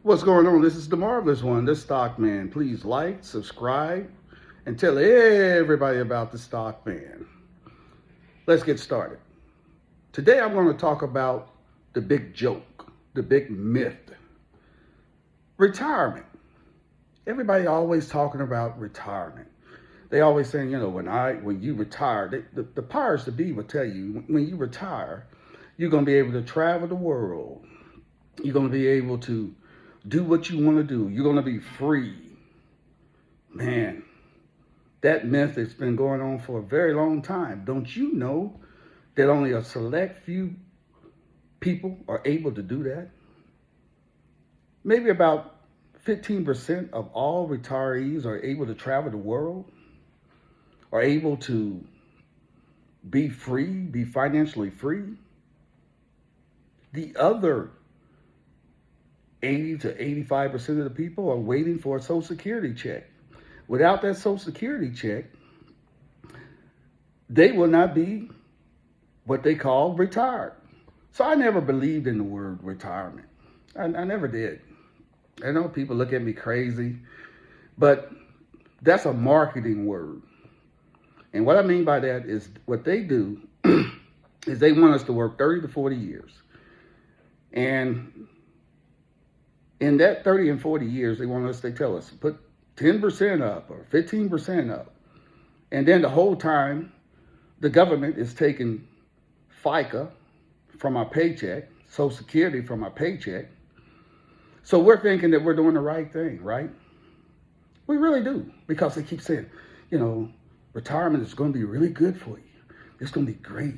What's going on? This is the marvelous one, the stock man. Please like, subscribe, and tell everybody about the stock man. Let's get started. Today I'm going to talk about the big joke, the big myth, retirement. Everybody always talking about retirement. They always saying, when you retire, the powers to be will tell you when you retire, you're going to be able to travel the world. You're going to be able to do what you want to do. You're going to be free. Man, that myth has been going on for a very long time. Don't you know that only a select few people are able to do that? Maybe about 15% of all retirees are able to travel the world, are able to be free, be financially free. The other 80 to 85% of the people are waiting for a Social Security check. Without that Social Security check, they will not be what they call retired. So I never believed in the word retirement. I never did. I know people look at me crazy, but that's a marketing word. And what I mean by that is what they do is they want us to work 30 to 40 years. And in that 30 and 40 years, they tell us, put 10% up or 15% up. And then the whole time, the government is taking FICA from our paycheck, Social Security from our paycheck. So we're thinking that we're doing the right thing, right? We really do, because they keep saying, retirement is going to be really good for you. It's going to be great.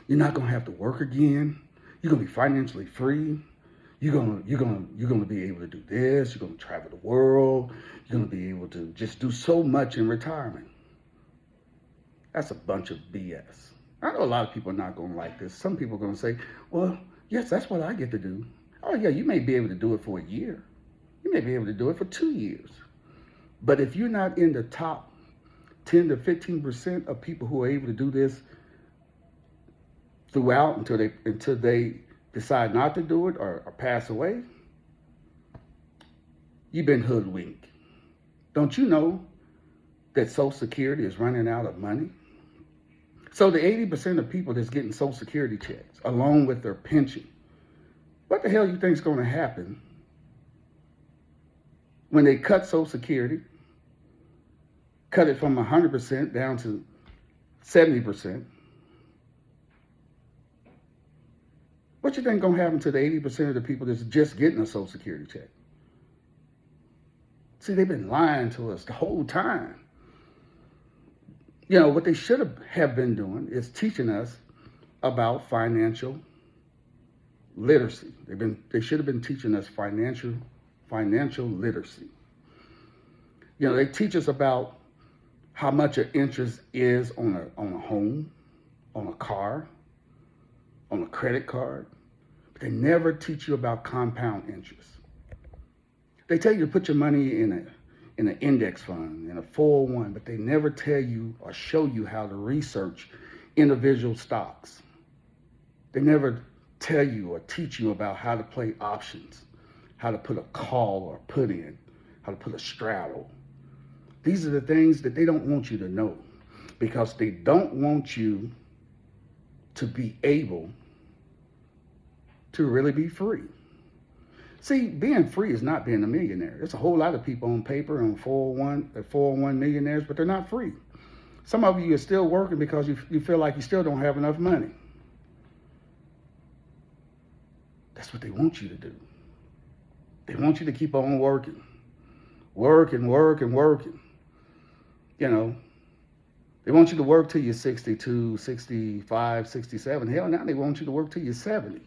You're not going to have to work again. You're going to be financially free. You're gonna be able to do this. You're gonna travel the world. You're gonna be able to just do so much in retirement. That's a bunch of BS. I know a lot of people are not gonna like this. Some people are gonna say, "Well, yes, that's what I get to do." Oh yeah, you may be able to do it for a year. You may be able to do it for 2 years. But if you're not in the top 10 to 15% of people who are able to do this throughout until they decide not to do it or pass away, you've been hoodwinked. Don't you know that Social Security is running out of money? So the 80% of people that's getting Social Security checks, along with their pension, what the hell you think is going to happen when they cut Social Security, cut it from 100% down to 70%? What you think going to happen to the 80% of the people that's just getting a Social Security check? See, they've been lying to us the whole time. What they should have been doing is teaching us about financial literacy. They should have been teaching us financial literacy. They teach us about how much an interest is on a home, on a car, on a credit card. But they never teach you about compound interest. They tell you to put your money in an index fund, in a 401, but they never tell you or show you how to research individual stocks. They never tell you or teach you about how to play options, how to put a call or put in, how to put a straddle. These are the things that they don't want you to know, because they don't want you to be able to really be free. See, being free is not being a millionaire. There's a whole lot of people on paper on 401 millionaires, but they're not free. Some of you are still working because you feel like you still don't have enough money. That's what they want you to do. They want you to keep on working. Working. They want you to work till you're 62, 65, 67. Hell, now they want you to work till you're 70.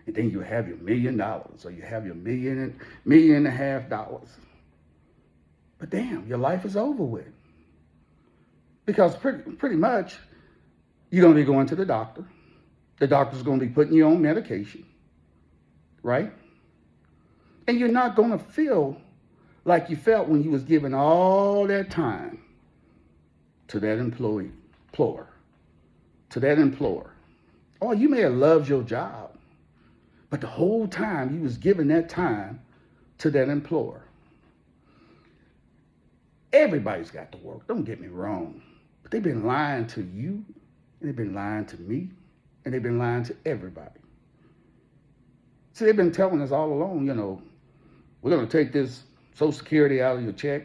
And then you have your $1 million, or you have your $1.5 million. But damn, your life is over with. Because pretty much, you're going to be going to the doctor. The doctor's going to be putting you on medication, right? And you're not going to feel like you felt when you was giving all that time to that employer. Or you may have loved your job, but the whole time you was giving that time to that employer. Everybody's got to work. Don't get me wrong. But they've been lying to you, and they've been lying to me, and they've been lying to everybody. See, they've been telling us all along, we're going to take this Social Security out of your check.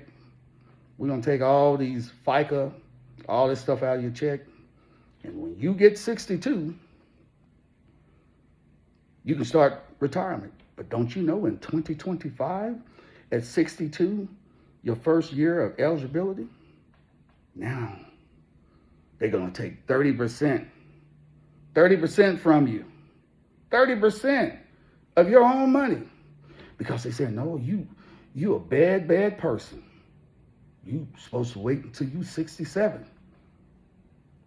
We're going to take all these FICA, all this stuff out of your check. And when you get 62, you can start retirement. But don't you know in 2025, at 62, your first year of eligibility, now they're going to take 30% from you, 30% of your own money. Because they said, no, you a bad person. You supposed to wait until you 67.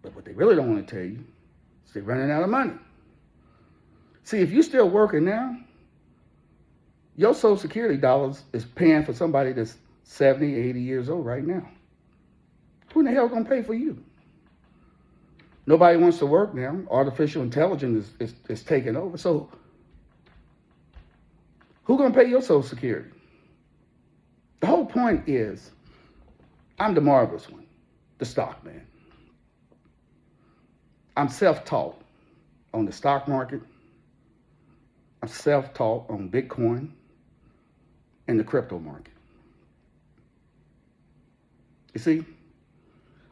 But what they really don't want to tell you is they're running out of money. See, if you're still working now, your Social Security dollars is paying for somebody that's 70, 80 years old right now. Who in the hell gonna pay for you? Nobody wants to work now. Artificial intelligence is taking over. So who gonna pay your Social Security? The whole point is, I'm the marvelous one, the stock man. I'm self-taught on the stock market. I'm self-taught on Bitcoin and the crypto market. You see,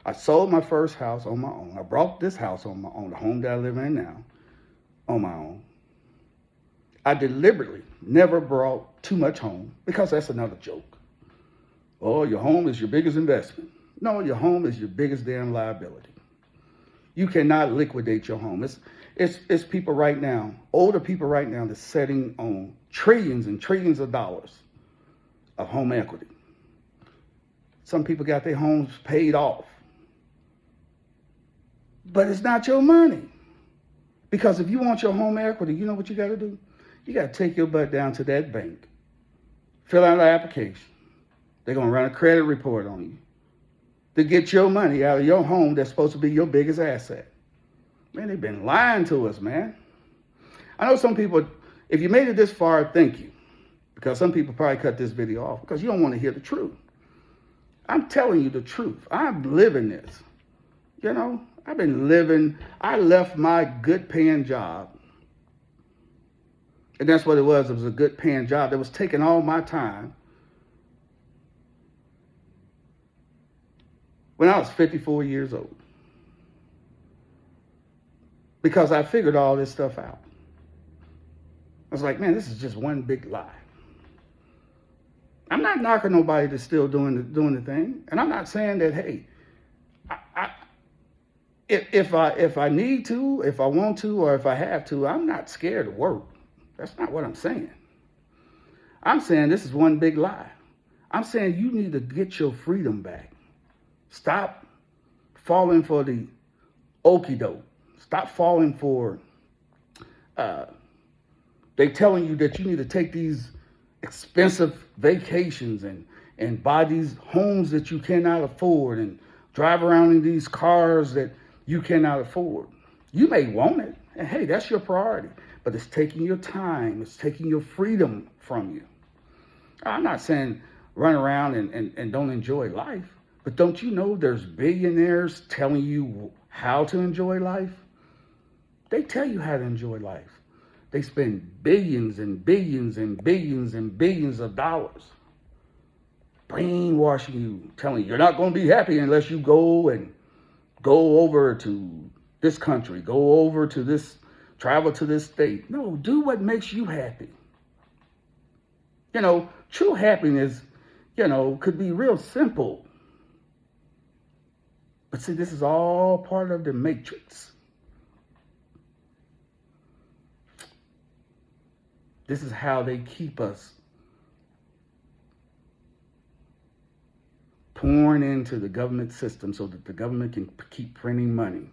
I sold my first house on my own. I brought this house on my own, the home that I live in now, on my own. I deliberately never brought too much home because that's another joke. Oh, your home is your biggest investment. No, your home is your biggest damn liability. You cannot liquidate your home. It's people right now, older people right now, that's sitting on trillions and trillions of dollars of home equity. Some people got their homes paid off. But it's not your money. Because if you want your home equity, you know what you got to do? You got to take your butt down to that bank, fill out an application. They're going to run a credit report on you to get your money out of your home that's supposed to be your biggest asset. Man, they've been lying to us, man. I know some people, if you made it this far, thank you. Because some people probably cut this video off because you don't want to hear the truth. I'm telling you the truth. I'm living this. I've been living. I left my good paying job. And that's what it was. It was a good paying job that was taking all my time. When I was 54 years old. Because I figured all this stuff out. I was like, man, this is just one big lie. I'm not knocking nobody that's still doing the thing. And I'm not saying that, hey, if I need to, if I want to, or if I have to, I'm not scared to work. That's not what I'm saying. I'm saying this is one big lie. I'm saying you need to get your freedom back. Stop falling for the okie doke. Stop falling for, they telling you that you need to take these expensive vacations and buy these homes that you cannot afford and drive around in these cars that you cannot afford. You may want it, and hey, that's your priority, but it's taking your time. It's taking your freedom from you. I'm not saying run around and don't enjoy life, but don't you know there's billionaires telling you how to enjoy life? They tell you how to enjoy life. They spend billions and billions and billions and billions of dollars brainwashing you, telling you you're not going to be happy unless you go over to this country, go over to this, travel to this state. No, do what makes you happy. True happiness, could be real simple. But see, this is all part of the matrix. This is how they keep us pouring into the government system so that the government can keep printing money.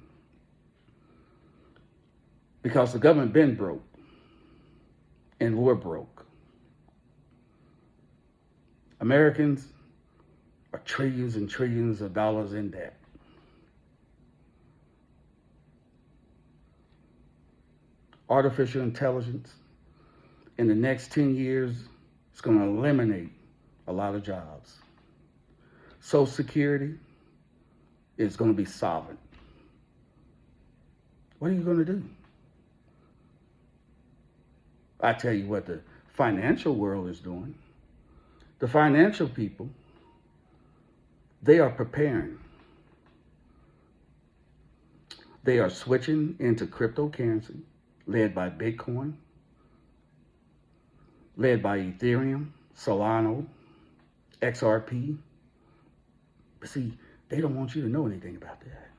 Because the government been broke. And we're broke. Americans are trillions and trillions of dollars in debt. Artificial intelligence in the next 10 years It's going to eliminate a lot of jobs. Social Security is going to be solvent. What are you going to do? I tell you what the financial world is doing. The financial people, they are preparing. They are switching into cryptocurrency, led by Bitcoin, led by Ethereum, Solana, XRP. But see, they don't want you to know anything about that.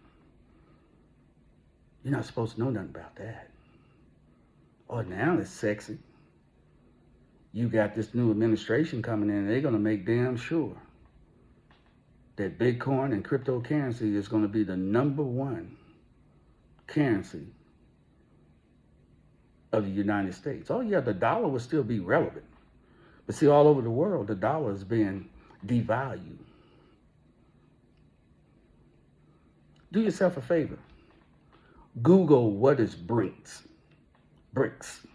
You're not supposed to know nothing about that. Oh, now it's sexy. You got this new administration coming in, and they're going to make damn sure that Bitcoin and cryptocurrency is going to be the #1 currency of the United States. Oh yeah, the dollar will still be relevant. But see, all over the world, the dollar is being devalued. Do yourself a favor. Google what is BRICS. BRICS.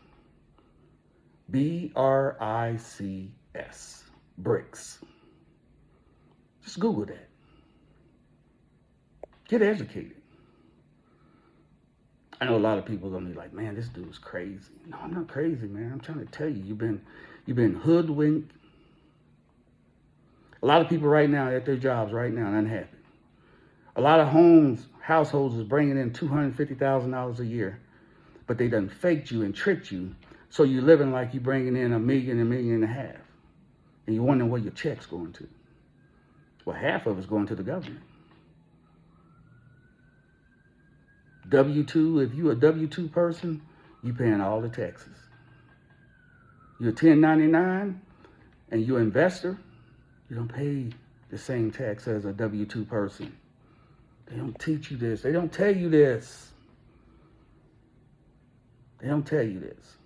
BRICS. BRICS. Just Google that. Get educated. I know a lot of people are gonna be like, man, this dude's crazy. No, I'm not crazy, man. I'm trying to tell you, you've been hoodwinked. A lot of people right now at their jobs right now and unhappy. A lot of households is bringing in $250,000 a year, but they done faked you and tricked you, so you're living like you're bringing in $1 million, $1.5 million, and you're wondering where your check's going to. Well, half of it's going to the government. W-2, if you're a W-2 person, you're paying all the taxes. You're a 1099 and you're an investor, you don't pay the same tax as a W-2 person. They don't teach you this. They don't tell you this. They don't tell you this.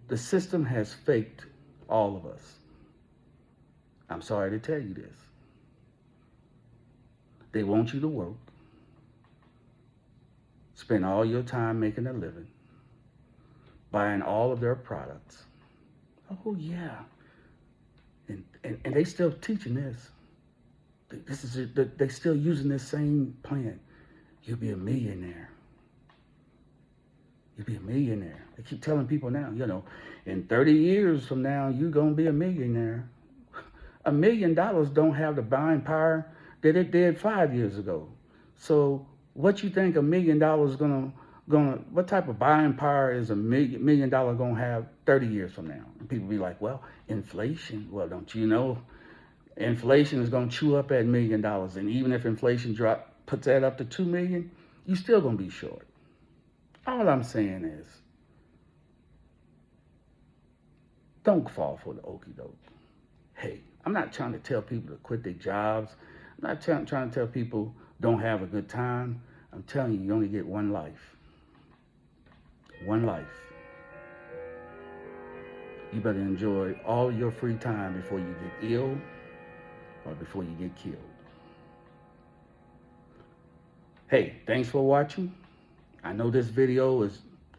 The system has faked all of us. I'm sorry to tell you this. They want you to work, spend all your time making a living, buying all of their products. Oh yeah. And they still teaching this. They still using this same plan. You'll be a millionaire. You'll be a millionaire. They keep telling people now, in 30 years from now, you're going to be a millionaire. $1 million don't have the buying power that it did 5 years ago. So what you think $1 million gonna what type of buying power is $1 million gonna have 30 years from now? And people be like, well, inflation. Well, don't you know? Inflation is gonna chew up that $1 million, and even if inflation puts that up to 2 million, you still gonna be short. All I'm saying is, don't fall for the okie doke. Hey, I'm not trying to tell people to quit their jobs. I'm not trying to tell people don't have a good time. I'm telling you, you only get one life. One life. You better enjoy all your free time before you get ill or before you get killed. Hey, thanks for watching. I know this video is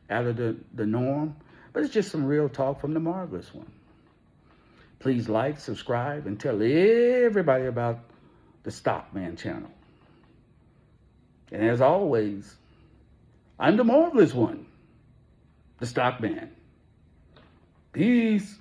out of the norm, but it's just some real talk from the marvelous one. Please like, subscribe, and tell everybody about the Stockman channel. And as always, I'm the marvelous one, the Stockman. Peace.